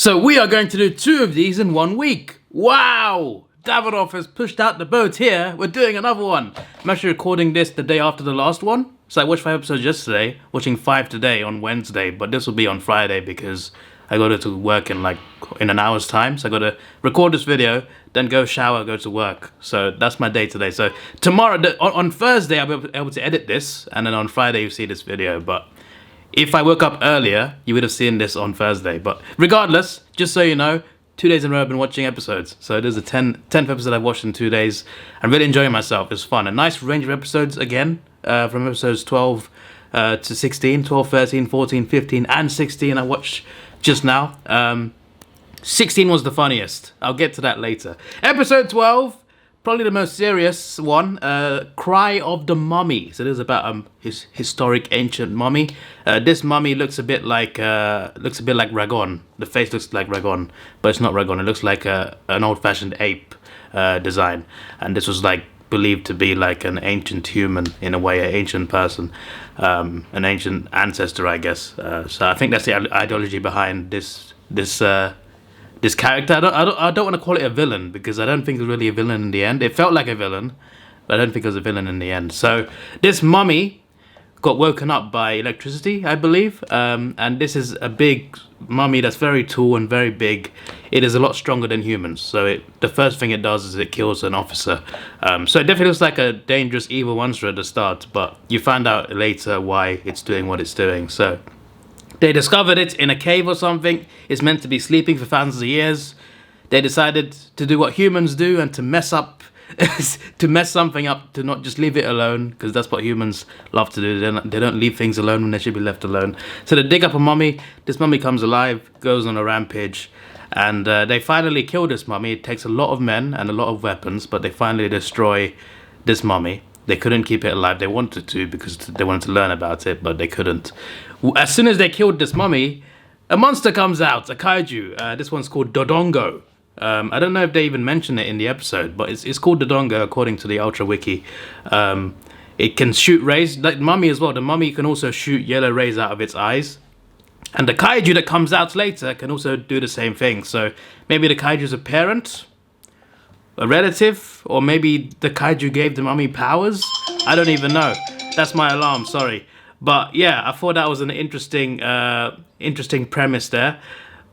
So we are going to do 2 of these in 1 week. Wow! Davidoff has pushed out the boat here. We're doing another one. I'm actually recording this the day after the last one. So I watched 5 episodes yesterday, watching 5 today on Wednesday, but this will be on Friday because I got to work in an hour's time. So I got to record this video, then go shower, go to work. So that's my day today. So tomorrow, on Thursday, I'll be able to edit this, and then on Friday you see this video. But if I woke up earlier, you would have seen this on Thursday. But regardless, just so you know, 2 days in a row I've been watching episodes. So it is the 10th episode I've watched in 2 days. I'm really enjoying myself. It's fun. A nice range of episodes again, from episodes 12 to 16, 12, 13, 14, 15, and 16 I watched just now. 16 was the funniest. I'll get to that later. Episode 12, probably the most serious one, Cry of the Mummy. So this is about his historic ancient mummy. This mummy looks a bit like Ragon. The face looks like Ragon, but it's not Ragon. It looks like an old-fashioned ape design. And this was believed to be like an ancient human in a way, an ancient person, an ancient ancestor, I guess. So I think that's the ideology behind this character. I don't want to call it a villain because I don't think it was really a villain in the end. It felt like a villain, but I don't think it was a villain in the end. So this mummy got woken up by electricity, I believe, and this is a big mummy that's very tall and very big. It is a lot stronger than humans, so the first thing it does is it kills an officer. So it definitely looks like a dangerous evil monster at the start, but you find out later why it's doing what it's doing. So they discovered it in a cave or something. It's meant to be sleeping for thousands of years. They decided to do what humans do and to mess something up, to not just leave it alone, because that's what humans love to do. They don't leave things alone when they should be left alone. So they dig up a mummy. This mummy comes alive, goes on a rampage, and they finally kill this mummy. It takes a lot of men and a lot of weapons, but they finally destroy this mummy. They couldn't keep it alive. They wanted to because they wanted to learn about it, but they couldn't. As soon as they killed this mummy, a monster comes out, a kaiju. This one's called Dodongo. I don't know if they even mention it in the episode, but it's called Dodongo according to the Ultra Wiki. It can shoot rays, like the mummy as well. The mummy can also shoot yellow rays out of its eyes. And the kaiju that comes out later can also do the same thing. So maybe the kaiju's a parent, a relative, or maybe the kaiju gave the mummy powers. I don't even know. That's my alarm, sorry. But yeah, I thought that was an interesting premise there.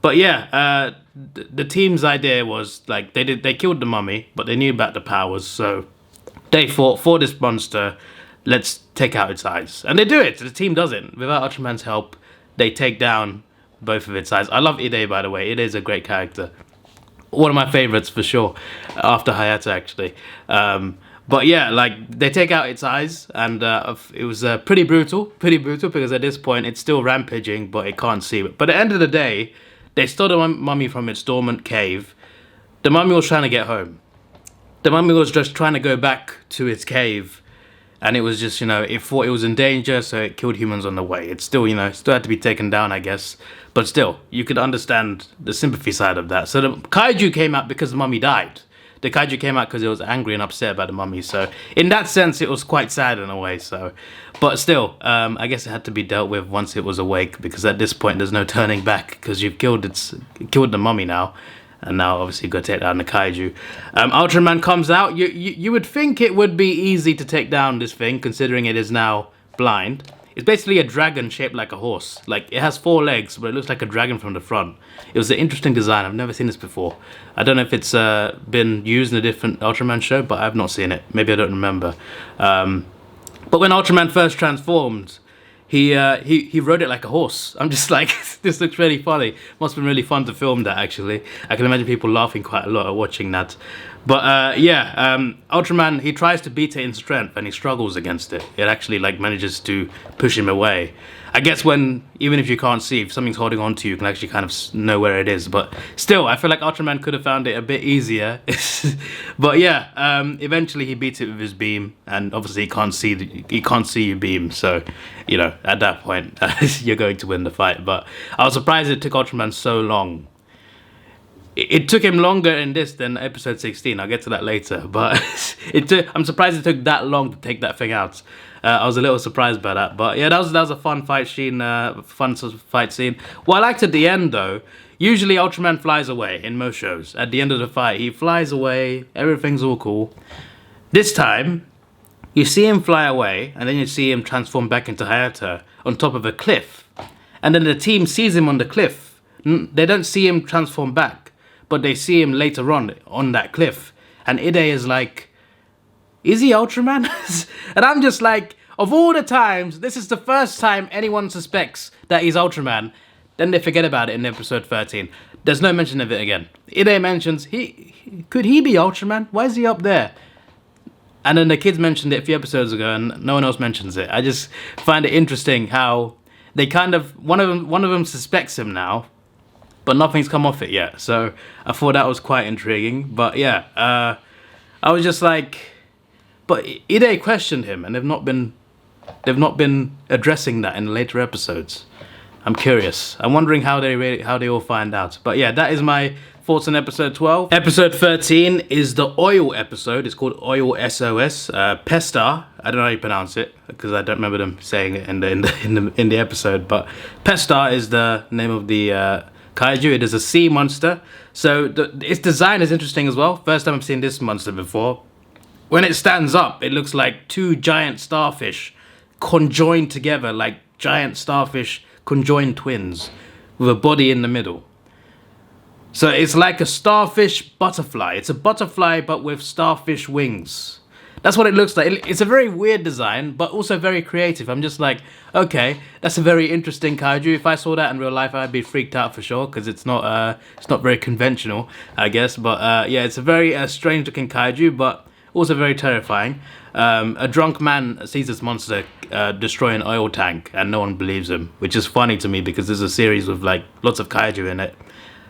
But yeah, the team's idea was they killed the mummy, but they knew about the powers, so they thought, for this monster, let's take out its eyes. And they do it. The team does it. Without Ultraman's help, they take down both of its eyes. I love Ide, by the way. Ide is a great character. One of my favorites for sure, after Hayata actually. But yeah, they take out its eyes, and it was pretty brutal because at this point it's still rampaging, but it can't see. But at the end of the day, they stole the mummy from its dormant cave. The mummy was trying to get home. The mummy was just trying to go back to its cave, and it was just, it thought it was in danger, so it killed humans on the way. It still, still had to be taken down, I guess. But still, you could understand the sympathy side of that. So the kaiju came out because the mummy died. The kaiju came out because it was angry and upset about the mummy. So in that sense, it was quite sad in a way. But still, I guess it had to be dealt with once it was awake, because at this point, there's no turning back because you've killed the mummy now. And now, obviously, you've got to take down the kaiju. Ultraman comes out. You would think it would be easy to take down this thing, considering it is now blind. It's basically a dragon shaped like a horse. It has 4 legs, but it looks like a dragon from the front. It was an interesting design. I've never seen this before. I don't know if it's been used in a different Ultraman show, but I've not seen it. Maybe I don't remember. But when Ultraman first transformed, he rode it like a horse. I'm just like, this looks really funny. Must have been really fun to film that, actually. I can imagine people laughing quite a lot at watching that. But yeah, Ultraman, he tries to beat it in strength and he struggles against it. It actually manages to push him away. I guess even if you can't see, if something's holding on to you, you can actually kind of know where it is. But still, I feel like Ultraman could have found it a bit easier. But yeah, eventually he beats it with his beam, and obviously he can't see your beam. So, at that point, you're going to win the fight. But I was surprised it took Ultraman so long. It took him longer in this than episode 16. I'll get to that later. But I'm surprised it took that long to take that thing out. I was a little surprised by that. But yeah, that was a fun fight scene. What I liked at the end, though, Usually Ultraman flies away in most shows. At the end of the fight, he flies away, everything's all cool. This time, you see him fly away, and then you see him transform back into Hayata on top of a cliff. And then the team sees him on the cliff. They don't see him transform back, but they see him later on that cliff. And Ide is like, is he Ultraman? And I'm just like, of all the times, this is the first time anyone suspects that he's Ultraman. Then they forget about it in episode 13. There's no mention of it again. Ide mentions, could he be Ultraman? Why is he up there? And then the kids mentioned it a few episodes ago, and no one else mentions it. I just find it interesting how they kind of, one of them suspects him now, but nothing's come off it yet. So I thought that was quite intriguing. But yeah, I was just like, but Ide questioned him, and they've not been addressing that in the later episodes. I'm curious. I'm wondering how they all find out. But yeah, that is my thoughts on episode 12. Episode 13 is the oil episode. It's called Oil SOS. Pestar. I don't know how you pronounce it because I don't remember them saying it in the episode. But Pestar is the name of the kaiju. It is a sea monster. So its design is interesting as well. First time I've seen this monster before. When it stands up, it looks like two giant starfish conjoined together, like giant starfish conjoined twins with a body in the middle. So it's like a starfish butterfly. It's a butterfly but with starfish wings. That's what it looks like. It's a very weird design, but also very creative. I'm just like, okay, that's a very interesting kaiju. If I saw that in real life, I'd be freaked out for sure because it's not very conventional, I guess. But yeah, it's a very strange looking kaiju, but also very terrifying. A drunk man sees this monster destroy an oil tank, and no one believes him, which is funny to me because there's a series with like lots of kaiju in it.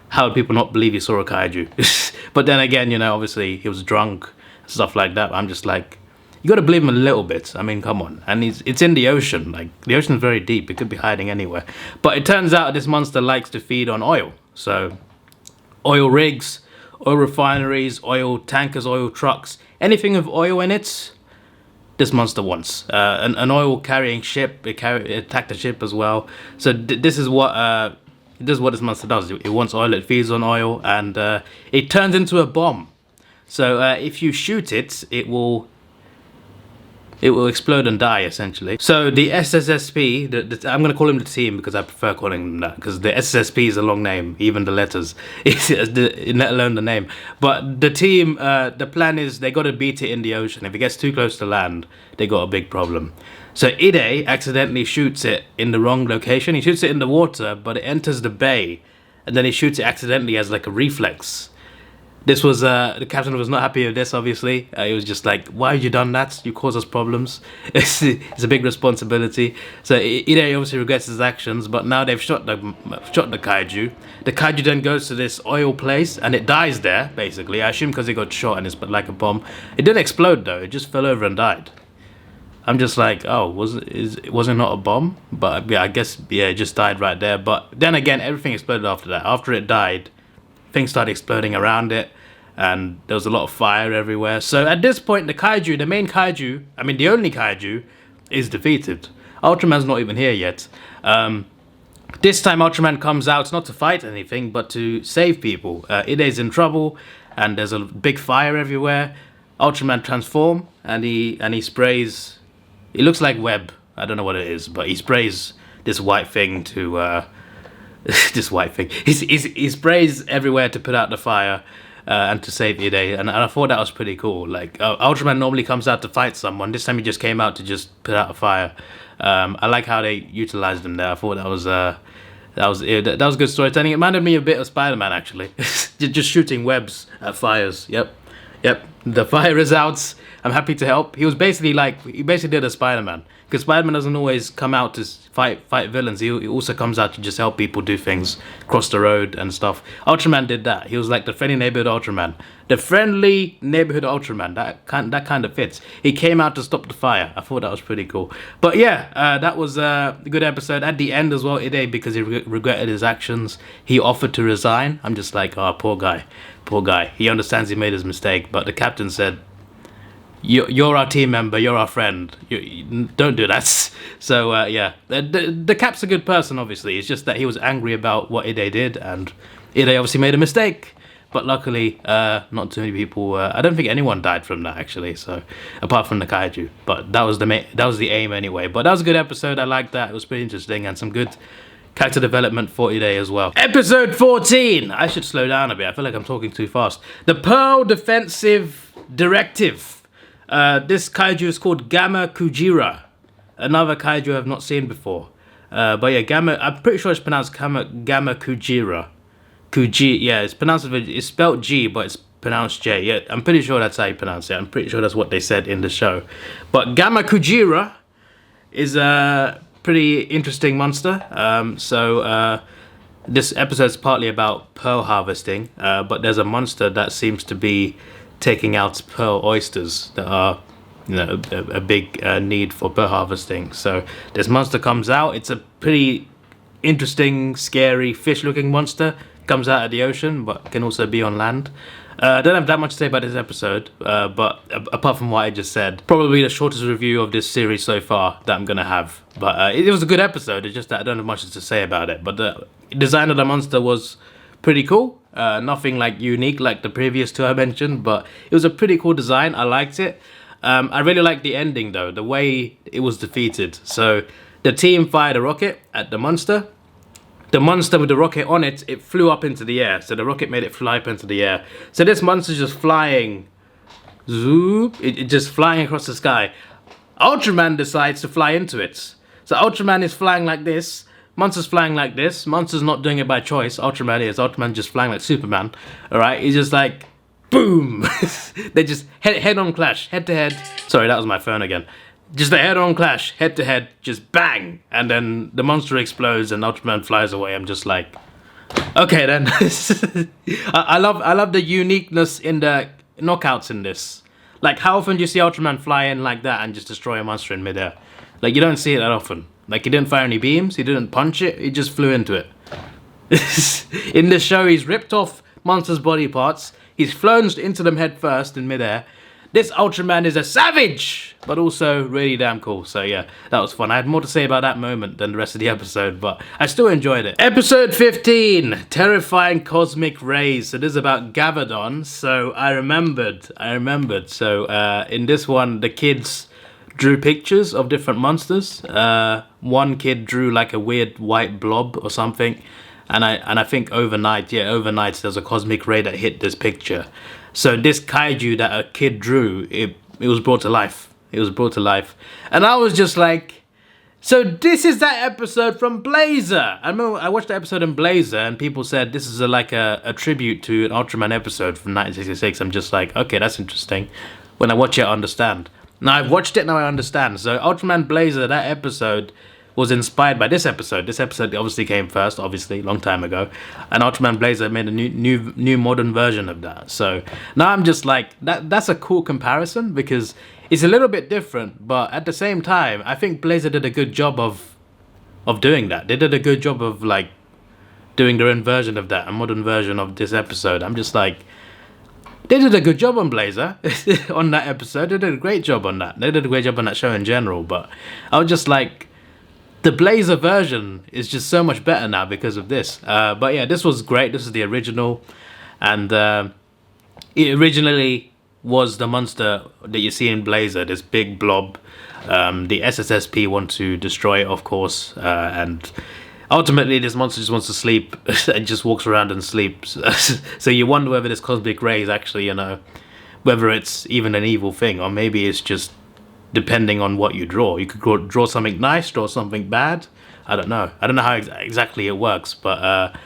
How would people not believe he saw a kaiju? But then again, you know, obviously he was drunk, stuff like that. I'm just like, you got to believe him a little bit. I mean, come on. And it's in the ocean. Like, the ocean's very deep. It could be hiding anywhere. But it turns out this monster likes to feed on oil. So, oil rigs, oil refineries, oil tankers, oil trucks, anything with oil in it, this monster wants. An oil carrying ship, it attacked the ship as well. So this is what this monster does. It wants oil, it feeds on oil, and it turns into a bomb. So if you shoot it, it will explode and die, essentially. So the SSSP, I'm going to call him the team because I prefer calling them that, because the SSSP is a long name, even the letters, let alone the name. But the team, the plan is they got to beat it in the ocean. If it gets too close to land, they got a big problem. So Ide accidentally shoots it in the wrong location. He shoots it in the water, but it enters the bay, and then he shoots it accidentally as like a reflex. This was, the captain was not happy with this, obviously. He was just like, why have you done that? You cause us problems. It's a big responsibility. So Ide obviously regrets his actions, but now they've shot the kaiju. The kaiju then goes to this oil place, and it dies there, basically. I assume because it got shot and it's like a bomb. It didn't explode, though. It just fell over and died. I'm just like, oh, was it not a bomb? But yeah, I guess, yeah, it just died right there. But then again, everything exploded after that. After it died, things started exploding around it, and there was a lot of fire everywhere. So at this point, the kaiju, the main kaiju, I mean the only kaiju, is defeated. Ultraman's not even here yet. This time Ultraman comes out not to fight anything, but to save people. Ide's in trouble, and there's a big fire everywhere. Ultraman transforms, and he sprays. It looks like web. I don't know what it is, but he sprays this white thing to. This white thing. He sprays everywhere to put out the fire and to save Ide, and I thought that was pretty cool. Like Ultraman normally comes out to fight someone. This time he just came out to just put out a fire. I like how they utilized him there. I thought that was good storytelling. It reminded me a bit of Spider-Man actually, just shooting webs at fires. Yep. The fire is out. I'm happy to help. He basically did a Spider-Man, because Spider-Man doesn't always come out to fight villains. He also comes out to just help people do things, cross the road and stuff. Ultraman did that. He was like the friendly neighborhood Ultraman. The friendly neighborhood Ultraman. That kind of fits. He came out to stop the fire. I thought that was pretty cool. But yeah, that was a good episode. At the end as well, Ide, because he regretted his actions, he offered to resign. I'm just like, oh, poor guy. He understands he made his mistake, but the captain said, You're our team member, you're our friend, you don't do that. So yeah, the Cap's a good person, obviously. It's just that he was angry about what Ide did, and Yeah, they obviously made a mistake, but luckily, not too many people. I don't think anyone died from that actually. So, apart from the kaiju, but that was the aim anyway. But that was a good episode. I liked that. It was pretty interesting and some good character development for today as well. Episode 14. I should slow down a bit. I feel like I'm talking too fast. The Pearl Defensive Directive. This kaiju is called Gamma Kujira. Another kaiju I've not seen before. But yeah, Gamma. I'm pretty sure it's pronounced Gamma Kujira. Yeah, it's spelled G, but it's pronounced J. Yeah, I'm pretty sure that's how you pronounce it. I'm pretty sure that's what they said in the show. But Gamma Kujira is a pretty interesting monster. This episode's partly about pearl harvesting, but there's a monster that seems to be taking out pearl oysters that are, you know, a big need for pearl harvesting. So this monster comes out. It's a pretty interesting, scary, fish-looking monster. Comes out of the ocean, but can also be on land. I don't have that much to say about this episode, but apart from what I just said, probably the shortest review of this series so far that I'm gonna have. But it was a good episode. It's just that I don't have much to say about it. But the design of the monster was pretty cool. Nothing like unique like the previous two I mentioned, but it was a pretty cool design. I liked it. I really liked the ending though, the way it was defeated. So the team fired a rocket at the monster. The monster with the rocket on it, it flew up into the air. So the rocket made it fly up into the air. So this monster's just flying. Zoop. It just flying across the sky. Ultraman decides to fly into it. So Ultraman is flying like this. Monster's flying like this. Monster's not doing it by choice. Ultraman is. Ultraman just flying like Superman. Alright, he's just like, boom. They just head on clash, head to head. Sorry, that was my phone again. Just a head-on clash, head-to-head, just bang! And then the monster explodes and Ultraman flies away. I'm just like, okay then. I love the uniqueness in the knockouts in this. Like, how often do you see Ultraman fly in like that and just destroy a monster in midair? Like, you don't see it that often. Like, he didn't fire any beams, he didn't punch it, he just flew into it. In this show, he's ripped off monsters' body parts, he's flown into them head first in midair. This Ultraman is a savage, but also really damn cool. So yeah, that was fun. I had more to say about that moment than the rest of the episode, but I still enjoyed it. Episode 15, Terrifying Cosmic Rays. So this is about Davidoff. So I remembered. So in this one, the kids drew pictures of different monsters. One kid drew like a weird white blob or something. And I think overnight there's a cosmic ray that hit this picture. So this kaiju that a kid drew, it was brought to life. It was brought to life. And I was just like, so this is that episode from Blazer. I remember I watched the episode in Blazer and people said this is like a tribute to an Ultraman episode from 1966. I'm just like, okay, that's interesting. When I watch it, I understand. Now I've watched it, now I understand. So Ultraman Blazer, that episode was inspired by this episode. This episode obviously came first, obviously, long time ago. And Ultraman Blazer made a new modern version of that. So now I'm just like, that's a cool comparison because it's a little bit different, but at the same time, I think Blazer did a good job of doing that. They did a good job of like doing their own version of that, a modern version of this episode. I'm just like, they did a good job on Blazer on that episode. They did a great job on that. They did a great job on that show in general, but I was just like, the Blazer version is just so much better now because of this. But yeah, this was great. This is the original. And it originally was the monster that you see in Blazer, this big blob. The SSSP want to destroy it, of course. And ultimately, this monster just wants to sleep and just walks around and sleeps. So you wonder whether this cosmic ray is actually, you know, whether it's even an evil thing, or maybe it's just depending on what you draw. You could draw something nice, draw something bad. I don't know how exactly it works, but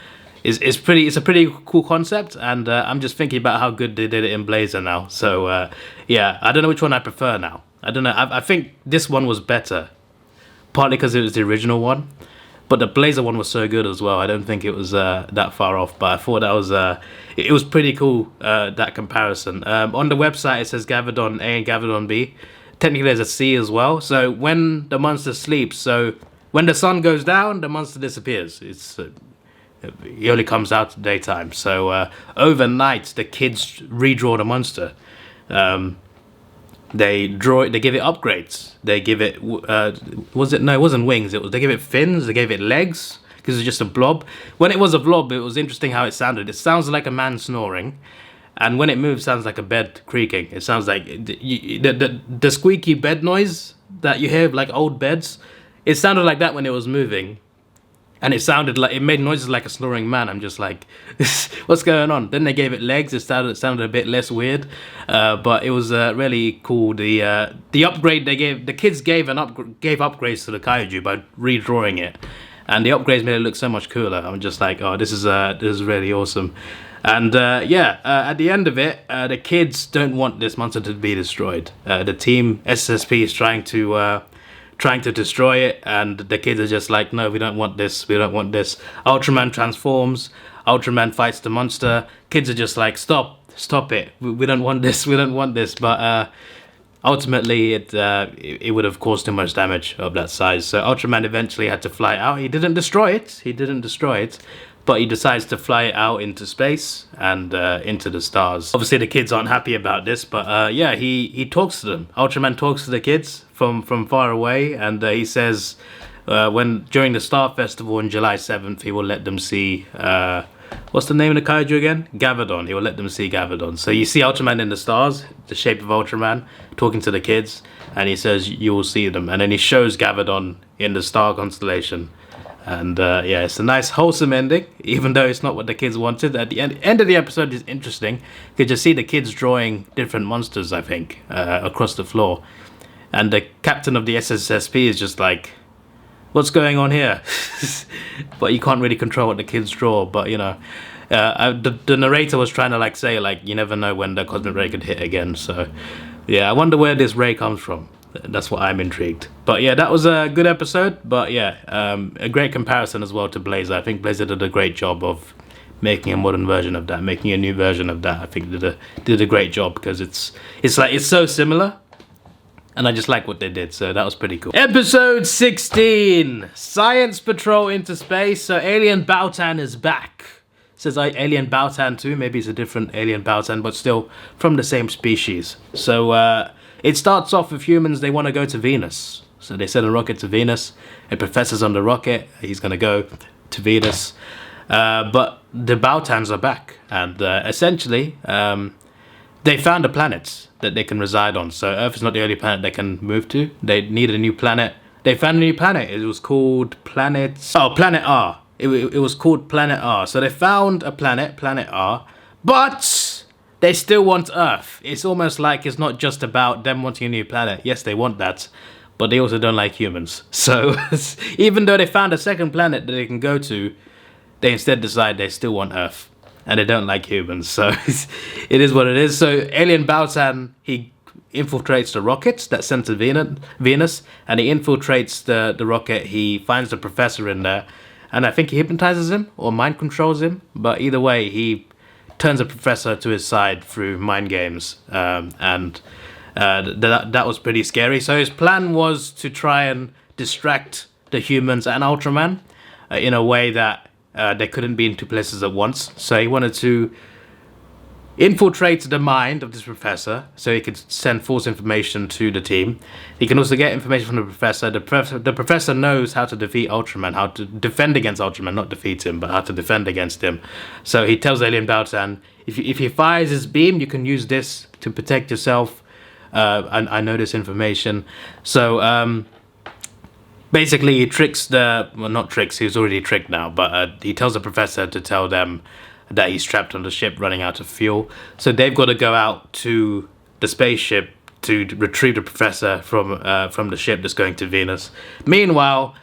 it's a pretty cool concept, and I'm just thinking about how good they did it in Blazer now. So yeah, I don't know which one I prefer now. I don't know. I think this one was better, partly because it was the original one, but the Blazer one was so good as well. I don't think it was that far off, but I thought that was it was pretty cool, that comparison. On the website it says Davidoff A and Davidoff B. Technically there's a C as well. So when the monster sleeps, so when the sun goes down, the monster disappears. He only comes out at daytime. So overnight, the kids redraw the monster. They give it upgrades. They give it it wasn't wings. They give it fins. They gave it legs. because it's just a blob. When it was a blob, it was interesting how it sounded. It sounds like a man snoring, and when it moves, it sounds like a bed creaking. It sounds like the squeaky bed noise that you hear, like old beds. It sounded like that when it was moving. And it sounded like, it made noises like a snoring man. I'm just like, what's going on? Then they gave it legs. It sounded a bit less weird, but it was really cool. The upgrade they gave, the kids gave upgrades to the kaiju by redrawing it, and the upgrades made it look so much cooler. I'm just like, oh, this is really awesome. And at the end of it, the kids don't want this monster to be destroyed. The team SSP is trying to destroy it, and the kids are just like, no, we don't want this, we don't want this. Ultraman transforms, Ultraman fights the monster. Kids are just like, stop it, we don't want this, we don't want this. But ultimately it would have caused too much damage of that size, so Ultraman eventually had to fly out. He didn't destroy it, but he decides to fly it out into space and into the stars. Obviously the kids aren't happy about this, but yeah, he talks to them. Ultraman talks to the kids from far away, and he says during the Star Festival on July 7th, he will let them see, what's the name of the kaiju again? Davidoff. He will let them see Davidoff. So you see Ultraman in the stars, the shape of Ultraman, talking to the kids, and he says, you will see them. And then he shows Davidoff in the star constellation. And yeah, it's a nice wholesome ending, even though it's not what the kids wanted. At the end of the episode is interesting, because you see the kids drawing different monsters, I think, across the floor. And the captain of the SSSP is just like, what's going on here? But you can't really control what the kids draw. But, you know, the narrator was trying to like say, like, you never know when the cosmic ray could hit again. So, yeah, I wonder where this ray comes from. That's what I'm intrigued. But yeah, that was a good episode. But yeah, a great comparison as well to Blazer. I think Blazer did a great job of making a modern version of that, making a new version of that. I think did a great job, because it's so similar, and I just like what they did. So that was pretty cool. Episode 16, Science Patrol into Space. So Alien Baltan is back. It says Alien Baltan 2. Maybe it's a different Alien Baltan, but still from the same species. So it starts off with humans. They want to go to Venus. So they send a rocket to Venus. A professor's on the rocket. He's going to go to Venus. But the Baltans are back. And essentially, they found a planet that they can reside on. So Earth is not the only planet they can move to. They need a new planet. They found a new planet. It was called Planet R. It was called Planet R. So they found a planet, Planet R. But they still want Earth. It's almost like it's not just about them wanting a new planet. Yes, they want that, but they also don't like humans. So even though they found a second planet that they can go to, they instead decide they still want Earth, and they don't like humans. So it is what it is. So Alien Baltan, he infiltrates the rocket that's sent to Venus, and he infiltrates the rocket. He finds the professor in there, and I think he hypnotizes him or mind controls him. But either way, he turns the professor to his side through mind games, and that was pretty scary. So his plan was to try and distract the humans and Ultraman in a way that they couldn't be in two places at once. So he wanted to infiltrate the mind of this professor so he could send false information to the team. He can also get information from the professor. The professor knows how to defeat Ultraman, how to defend against Ultraman, not defeat him, but how to defend against him. So he tells Alien Baltan, if he fires his beam, you can use this to protect yourself. I know this information. So basically he tricks not tricks, he's already tricked now, but he tells the professor to tell them that he's trapped on the ship running out of fuel. So they've got to go out to the spaceship to retrieve the professor from the ship that's going to Venus. Meanwhile,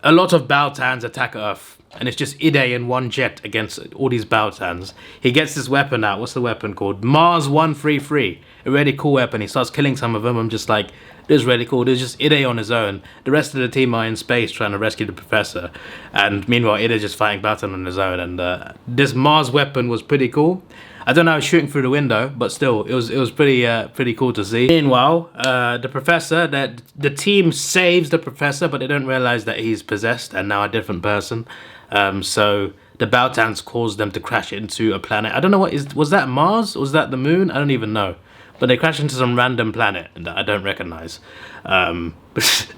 a lot of Baltans attack Earth, and it's just Ide in one jet against all these Baltans. He gets this weapon out. What's the weapon called? Mars 133. A really cool weapon. He starts killing some of them. I'm just like, this is really cool. There's just Ide on his own. The rest of the team are in space trying to rescue the professor. And meanwhile, Ide is just fighting Baltan on his own. And this Mars weapon was pretty cool. I don't know how shooting through the window, but still, it was pretty cool to see. Meanwhile, the professor, the team saves the professor, but they don't realize that he's possessed and now a different person. So the Baltans caused them to crash into a planet. I don't know was that Mars? Was that the moon? I don't even know. but they crashed into some random planet that I don't recognize. Not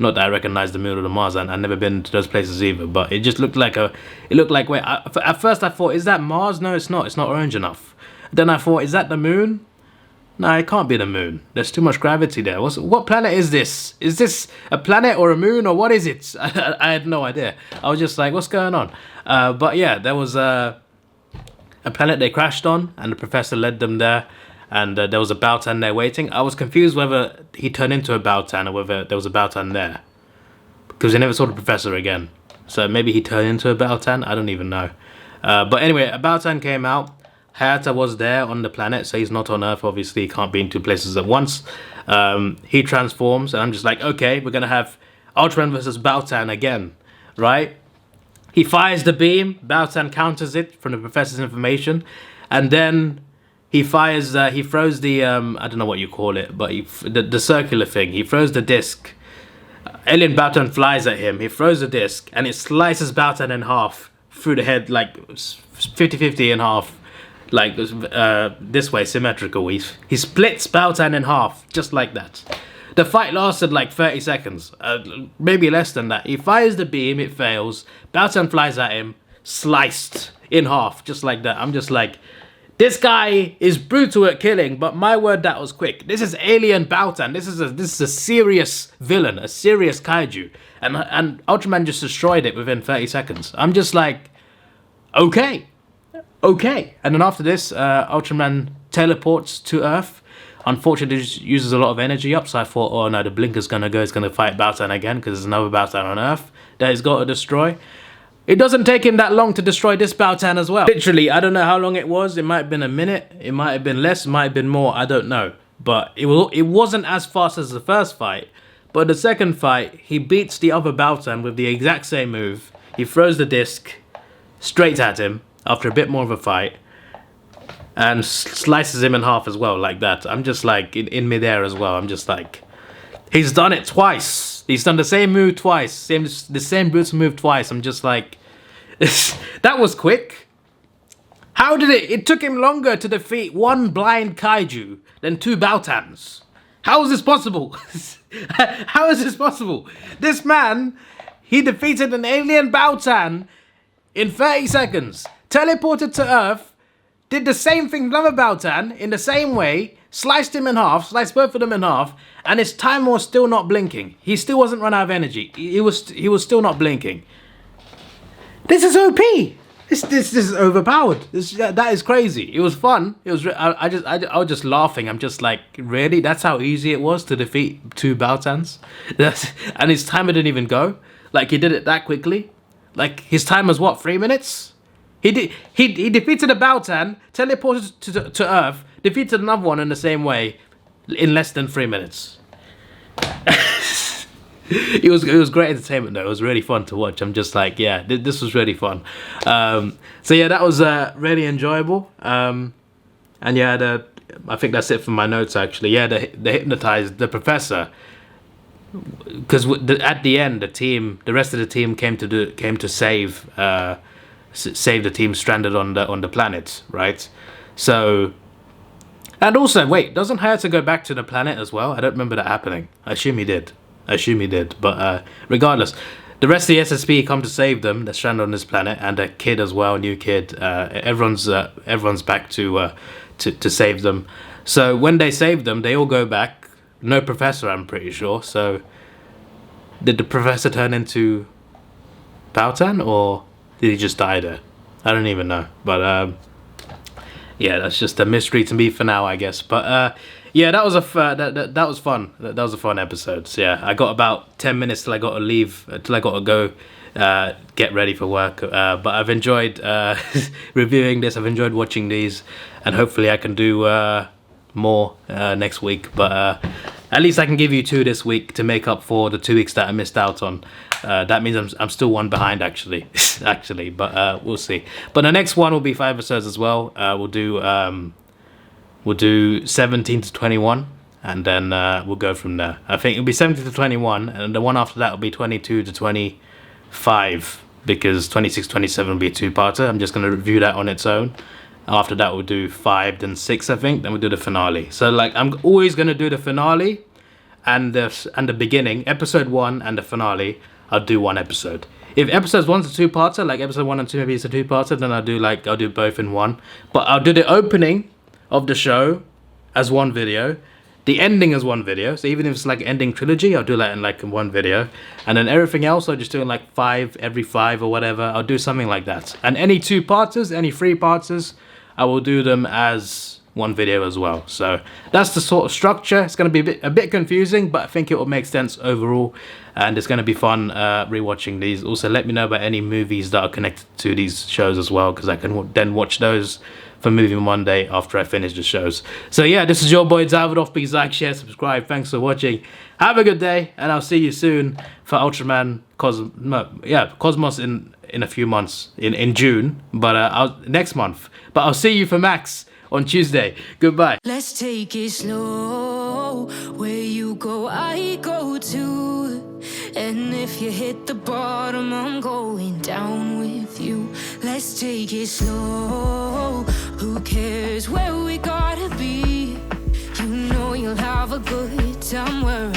that I recognize the moon or the Mars, and I've never been to those places either, but it just looked like wait, at first I thought, is that Mars? No, it's not orange enough. Then I thought, is that the moon? No, it can't be the moon. There's too much gravity there. What planet is this? Is this a planet or a moon, or what is it? I had no idea. I was just like, what's going on? But yeah, there was a planet they crashed on, and the professor led them there, and there was a Baltan there waiting. I was confused whether he turned into a Baltan or whether there was a Baltan there, because we never saw the professor again. So maybe he turned into a Baltan. I don't even know. But anyway, a Baltan came out. Hayata was there on the planet, so he's not on Earth. Obviously, he can't be in two places at once. He transforms, and I'm just like, okay, we're gonna have Ultraman versus Baltan again, right? He fires the beam, Baltan counters it from the professor's information, and then he fires, he throws the, I don't know what you call it, but the circular thing. He throws the disc. Alien Baltan flies at him. He throws the disc, and it slices Baltan in half through the head, like 50-50 in half. Like this way, symmetrical. He splits Baltan in half, just like that. The fight lasted like 30 seconds, maybe less than that. He fires the beam, it fails. Baltan flies at him, sliced in half, just like that. I'm just like, this guy is brutal at killing, but my word, that was quick. This is Alien Baltan. This is a serious villain, a serious kaiju, and Ultraman just destroyed it within 30 seconds. I'm just like, okay. And then after this, Ultraman teleports to Earth. Unfortunately, it uses a lot of energy up, so I thought, oh no, the blinker's gonna go, it's gonna fight Baltan again, because there's another Baltan on Earth that he's got to destroy. It doesn't take him that long to destroy this Baltan as well. Literally, I don't know how long it was. It might have been a minute, it might have been less, it might have been more, I don't know. But it wasn't as fast as the first fight. But the second fight, he beats the other Baltan with the exact same move. He throws the disc straight at him after a bit more of a fight, and slices him in half as well, like that. I'm just like, in midair as well, I'm just like, he's done it twice. He's done the same move twice, the same brutal move twice. I'm just like, that was quick. How did it took him longer to defeat one blind kaiju than two Baltans. How is this possible? How is this possible? This man, he defeated an alien Baltan in 30 seconds. Teleported to Earth, did the same thing to another Baltan in the same way, sliced him in half, sliced both of them in half, and his timer was still not blinking. He still wasn't run out of energy. He was still not blinking. This is OP. This is overpowered. That is crazy. It was fun. It was. I was just laughing. I'm just like, really? That's how easy it was to defeat two Baltans. And his timer didn't even go. Like, he did it that quickly. Like, his time was what, 3 minutes? He defeated a Baltan, teleported to Earth, defeated another one in the same way, in less than 3 minutes. It was great entertainment though. It was really fun to watch. I'm just like, yeah, this was really fun. So yeah, that was really enjoyable. And yeah, I think that's it for my notes actually. Yeah, they hypnotized the professor, because at the end, the rest of the team came to save the team stranded on the planet, right? So, and also, wait, doesn't Hayata go back to the planet as well? I don't remember that happening. I assume he did. But regardless, the rest of the SSP come to save them. They're stranded on this planet, and a kid as well, new kid. Everyone's back to save them. So when they save them, they all go back. No professor, I'm pretty sure. So did the professor turn into Baltan, or did he just die there? I don't even know. But yeah, that's just a mystery to me for now, I guess. But yeah, that was that was fun. That was a fun episode. So yeah, I got about 10 minutes till I got to leave, till I got to go get ready for work. But I've enjoyed reviewing this. I've enjoyed watching these, and hopefully I can do more next week. But at least I can give you 2 this week to make up for the 2 weeks that I missed out on. That means I'm still 1 behind actually, but we'll see. But the next one will be 5 episodes as well. We'll do 17 to 21, and then we'll go from there. I think it'll be 17 to 21, and the one after that will be 22 to 25, because 26, 27 will be a 2-parter. I'm just going to review that on its own, After that, we'll do 5, then 6, I think. Then we'll do the finale. So like, I'm always gonna do the finale and the beginning, episode 1 and the finale. I'll do one episode. If episodes 1's a 2-parter, like episode 1 and 2 maybe it's a 2-parter, then I'll do both in one. But I'll do the opening of the show as one video, the ending as one video. So even if it's like ending trilogy, I'll do that in one video. And then everything else, I'll just do in like 5, every 5 or whatever. I'll do something like that. And any 2-parters, any 3-parters, I will do them as one video as well. So that's the sort of structure. It's going to be a bit confusing, but I think it will make sense overall. And it's going to be fun rewatching these. Also, let me know about any movies that are connected to these shows as well, because I can then watch those for Movie Monday after I finish the shows. So yeah, this is your boy Davidoff. Please like, share, subscribe. Thanks for watching. Have a good day, and I'll see you soon for Ultraman Cosmos in a few months in June, but next month. But I'll see you for Max on Tuesday. Goodbye. Let's take it slow. Where you go, I go too. And if you hit the bottom, I'm going down with you. Let's take it slow. Who cares where we gotta be? You know you'll have a good time wherever.